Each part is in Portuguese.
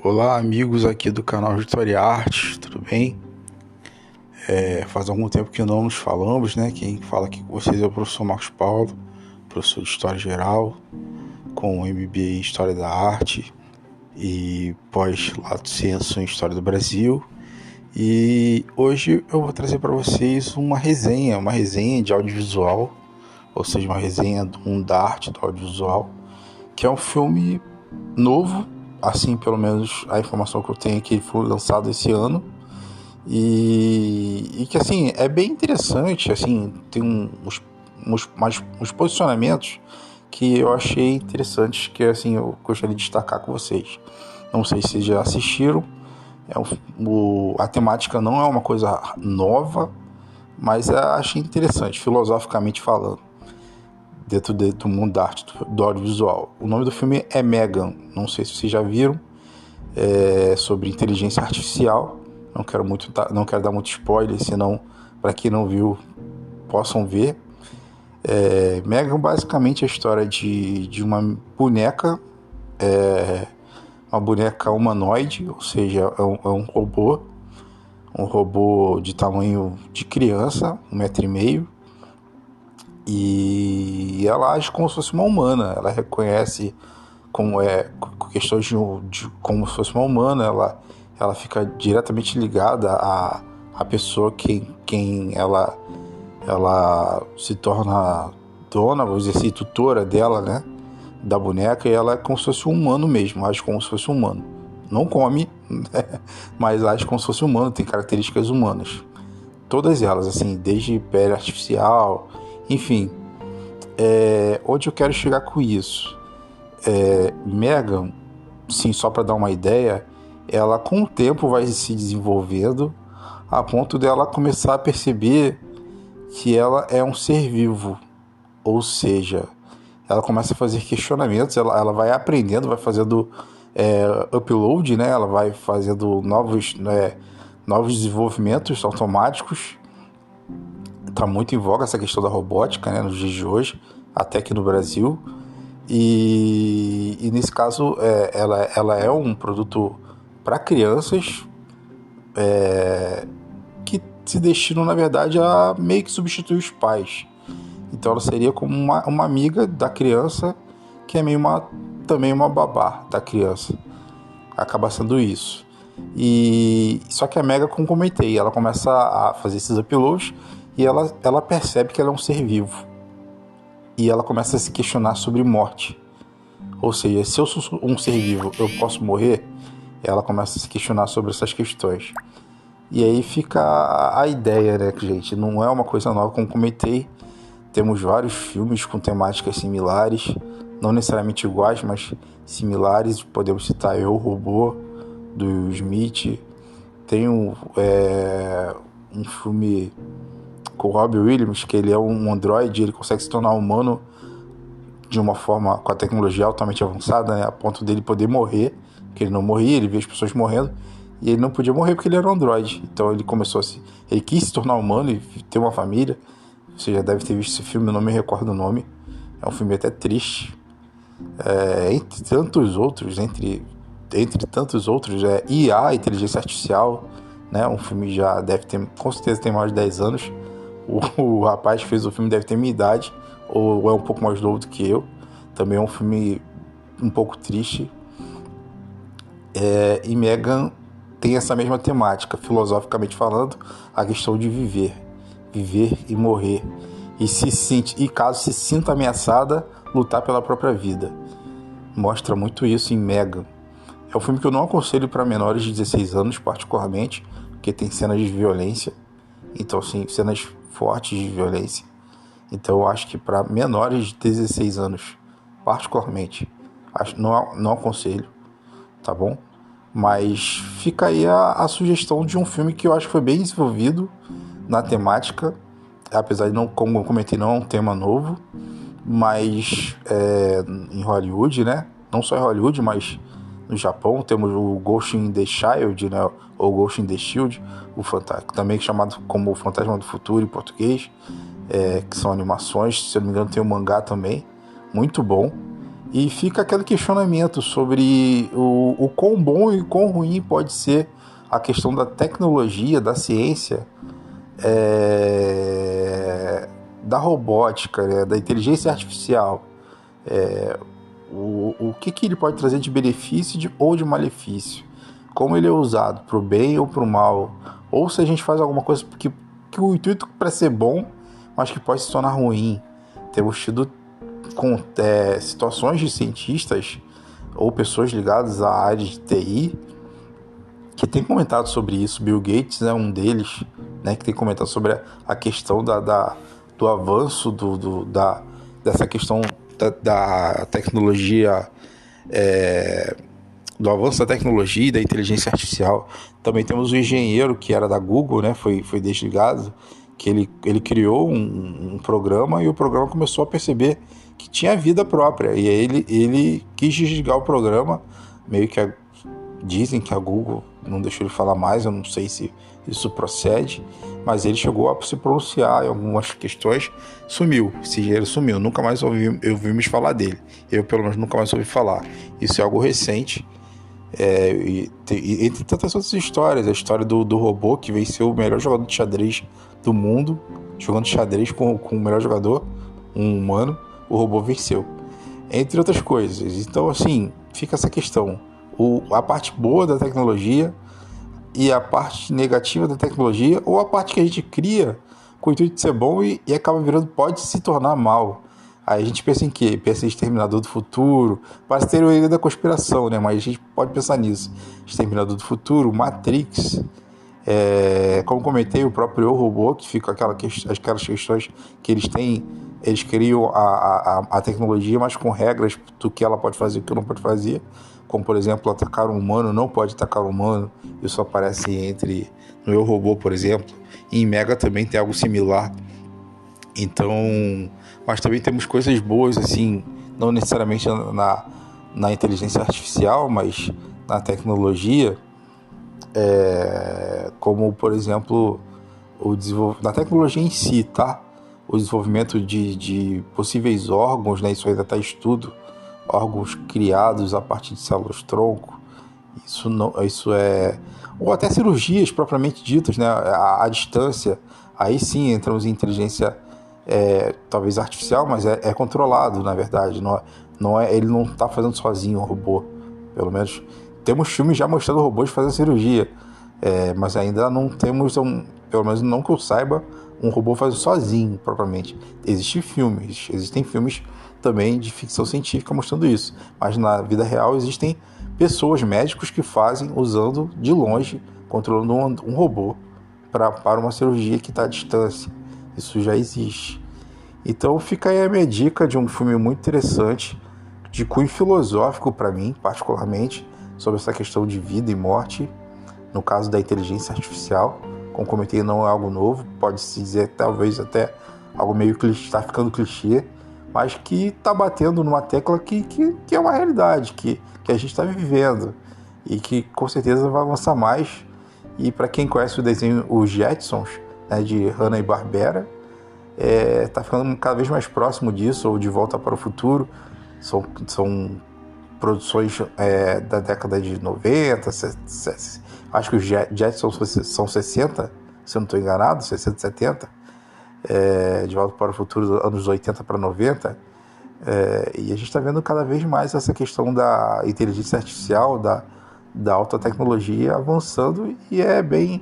Olá, amigos aqui do canal Vitória Artes, tudo bem? Faz algum tempo que não nos falamos, né? Quem fala aqui com vocês é o professor Marcos Paulo, professor de História Geral, com MBA em História da Arte e pós-lato sensu em História do Brasil. E hoje eu vou trazer para vocês uma resenha de audiovisual, ou seja, uma resenha do mundo da arte, do audiovisual, que é um filme novo, assim, pelo menos a informação que eu tenho é que ele foi lançado esse ano e que, assim, é bem interessante, assim, tem uns posicionamentos que eu achei interessantes, que, assim, eu gostaria de destacar com vocês. Não sei se vocês já assistiram, a temática não é uma coisa nova, mas eu achei interessante, filosoficamente falando, dentro do mundo da arte, do audiovisual. O nome do filme é Megan, não sei se vocês já viram, sobre inteligência artificial. Não quero dar muito spoiler, senão para quem não viu possam ver. Megan basicamente é a história de uma boneca, uma boneca humanoide, ou seja, é um robô de tamanho de criança, 1,5 m, e ela age como se fosse uma humana. Ela reconhece como questões de como se fosse uma humana. Ela fica diretamente ligada à pessoa quem ela se torna dona, vamos dizer assim, tutora dela, né, da boneca, e ela é como se fosse um humano mesmo, age como se fosse um humano. Não come, né, mas age como se fosse humano, tem características humanas. Todas elas, assim, desde pele artificial, enfim. Onde eu quero chegar com isso? Megan, sim, só para dar uma ideia, ela com o tempo vai se desenvolvendo a ponto dela começar a perceber que ela é um ser vivo, ou seja, ela começa a fazer questionamentos, ela vai aprendendo, vai fazendo upload, né? Ela vai fazendo novos desenvolvimentos automáticos. Está muito em voga essa questão da robótica, né, nos dias de hoje, até aqui no Brasil. E nesse caso, ela é um produto para crianças, que se destinam, na verdade, a meio que substituir os pais. Então ela seria como uma amiga da criança, que é meio também uma babá da criança. Acaba sendo isso. Só que a Mega, como comentei, ela começa a fazer esses uploads e ela percebe que ela é um ser vivo. E ela começa a se questionar sobre morte. Ou seja, se eu sou um ser vivo, eu posso morrer? Ela começa a se questionar sobre essas questões. E aí fica a ideia, né, gente? Não é uma coisa nova, como comentei. Temos vários filmes com temáticas similares, não necessariamente iguais, mas similares. Podemos citar Eu, Robô, do Will Smith. Tem um filme com o Robin Williams, que ele é um androide, ele consegue se tornar humano de uma forma, com a tecnologia altamente avançada, né, a ponto dele poder morrer, porque ele não morria, ele via as pessoas morrendo, e ele não podia morrer porque ele era um androide. Então ele quis se tornar humano e ter uma família. Você já deve ter visto esse filme, eu não me recordo o nome. É um filme até triste. Entre tantos outros, entre tantos outros, IA, Inteligência Artificial, né? Um filme já deve ter, com certeza tem mais de 10 anos. O rapaz que fez o filme deve ter minha idade, ou é um pouco mais novo do que eu. Também é um filme um pouco triste. E Megan tem essa mesma temática, filosoficamente falando, a questão de viver e morrer. E caso se sinta ameaçada, lutar pela própria vida. Mostra muito isso em Megan. É um filme que eu não aconselho para menores de 16 anos, particularmente, porque tem cenas de violência. Então, assim, cenas fortes de violência. Então, eu acho que para menores de 16 anos, particularmente, não aconselho, tá bom? Mas fica aí a sugestão de um filme que eu acho que foi bem desenvolvido na temática, apesar de, não, como eu comentei, não é um tema novo, mas em Hollywood, né? Não só em Hollywood, mas no Japão temos o Ghost in the Child, né? Ou Ghost in the Shield, também chamado como o Fantasma do Futuro em português, que são animações. Se eu não me engano, tem um mangá também, muito bom. E fica aquele questionamento sobre o quão bom e quão ruim pode ser a questão da tecnologia, da ciência, da robótica, né, da inteligência artificial. O que ele pode trazer de benefício ou de malefício, como ele é usado para o bem ou para o mal, ou se a gente faz alguma coisa que o intuito para ser bom, mas que pode se tornar ruim. Temos tido situações de cientistas ou pessoas ligadas à área de TI que têm comentado sobre isso. Bill Gates é um deles, né, que tem comentado sobre a questão do avanço dessa questão da tecnologia, do avanço da tecnologia e da inteligência artificial. Também temos o engenheiro que era da Google, né, foi desligado, que ele criou um programa e o programa começou a perceber que tinha vida própria. E aí ele quis desligar o programa, meio que dizem que a Google não deixou ele falar mais, eu não sei se isso procede, mas ele chegou a se pronunciar em algumas questões, sumiu, esse engenheiro sumiu, nunca mais ouvimos falar dele, eu pelo menos nunca mais ouvi falar. Isso é algo recente, entre tantas outras histórias, a história do robô que venceu o melhor jogador de xadrez do mundo, jogando xadrez com o melhor jogador, um humano, o robô venceu, entre outras coisas. Então, assim, fica essa questão, a parte boa da tecnologia e a parte negativa da tecnologia, ou a parte que a gente cria com o intuito de ser bom e acaba virando, pode se tornar mal. Aí a gente pensa em quê? Pensa em Exterminador do Futuro, parece teoria da conspiração, né? Mas a gente pode pensar nisso. Exterminador do Futuro, Matrix, como comentei, o próprio Eu, Robô, que fica aquelas questões que eles criam a tecnologia, mas com regras do que ela pode fazer e o que não pode fazer, como por exemplo, atacar um humano, não pode atacar um humano, isso aparece no Eu, Robô, por exemplo, e em Mega também tem algo similar. Então, mas também temos coisas boas, assim, não necessariamente na inteligência artificial, mas na tecnologia, como por exemplo na tecnologia em si, tá? O desenvolvimento de possíveis órgãos, né? Isso ainda está em estudo, órgãos criados a partir de células-tronco, ou até cirurgias propriamente ditas, né? À distância, aí sim entramos em inteligência, talvez artificial, mas é controlado, na verdade, ele não está fazendo sozinho o robô, pelo menos temos filmes já mostrando robôs fazendo cirurgia, mas ainda não temos, pelo menos não que eu saiba, um robô fazendo sozinho, propriamente. Existem filmes também de ficção científica mostrando isso, mas na vida real existem pessoas, médicos que fazem usando de longe, controlando um robô para uma cirurgia que está à distância. Isso já existe. Então fica aí a minha dica de um filme muito interessante, de cunho filosófico para mim, particularmente, sobre essa questão de vida e morte, no caso da inteligência artificial. Como comentei, não é algo novo, pode-se dizer talvez até algo meio que está ficando clichê, mas que está batendo numa tecla que é uma realidade, que a gente está vivendo e que com certeza vai avançar mais. E para quem conhece o desenho Os Jetsons, né, de Hanna-Barbera, está ficando cada vez mais próximo disso, ou De Volta para o Futuro. São produções da década de 90, acho que os Jetsons são 60, se eu não estou enganado, 60, 70, De Volta para o Futuro, anos 80 para 90, e a gente está vendo cada vez mais essa questão da inteligência artificial, da alta tecnologia avançando, e é bem,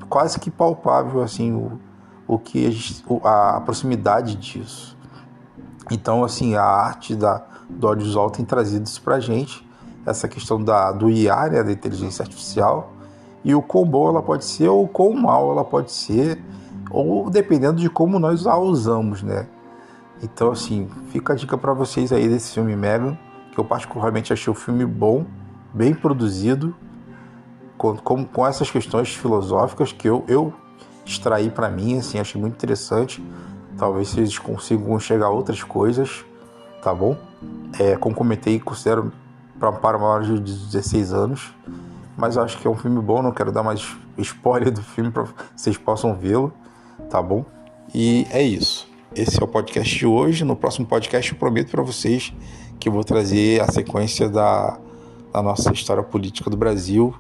quase que palpável assim, a proximidade disso. Então, assim, a arte do audiovisual tem trazido isso pra gente, essa questão do IA, né, da inteligência artificial, e o quão boa ela pode ser, ou quão mal ela pode ser, ou dependendo de como nós a usamos, né? Então, assim, fica a dica para vocês aí desse filme Megan, que eu particularmente achei o filme bom, bem produzido, com essas questões filosóficas que eu extraí para mim, assim, achei muito interessante. Talvez vocês consigam chegar a outras coisas, tá bom? Como comentei, considero para maiores de 16 anos, mas eu acho que é um filme bom, não quero dar mais spoiler do filme para vocês possam vê-lo, tá bom? E é isso. esse é o podcast de hoje. No próximo podcast eu prometo para vocês que eu vou trazer a sequência da nossa história política do Brasil,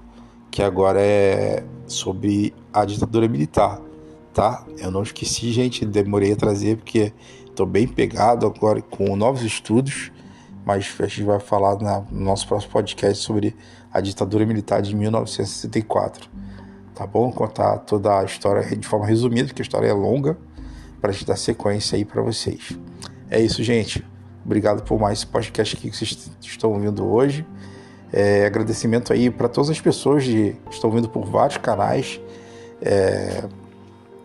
que agora é sobre a ditadura militar, tá? Eu não esqueci, gente, demorei a trazer porque estou bem pegado agora com novos estudos, mas a gente vai falar no nosso próximo podcast sobre a ditadura militar de 1964, tá bom? Contar toda a história de forma resumida, porque a história é longa, para a gente dar sequência aí para vocês. É isso, gente. Obrigado por mais esse podcast aqui que vocês estão ouvindo hoje. Agradecimento aí para todas as pessoas que estão vindo por vários canais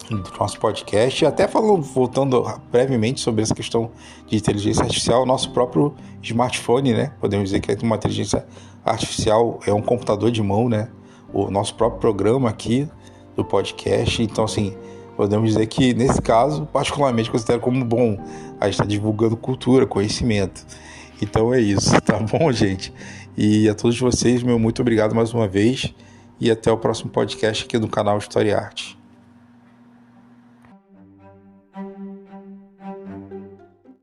do nosso podcast. E até voltando brevemente sobre essa questão de inteligência artificial, nosso próprio smartphone, né? Podemos dizer que uma inteligência artificial é um computador de mão, né? O nosso próprio programa aqui do podcast. Então, assim, podemos dizer que, nesse caso, particularmente considero como bom a gente estar divulgando cultura, conhecimento. Então é isso, tá bom, gente? E a todos vocês, meu muito obrigado mais uma vez e até o próximo podcast aqui do canal História e Arte.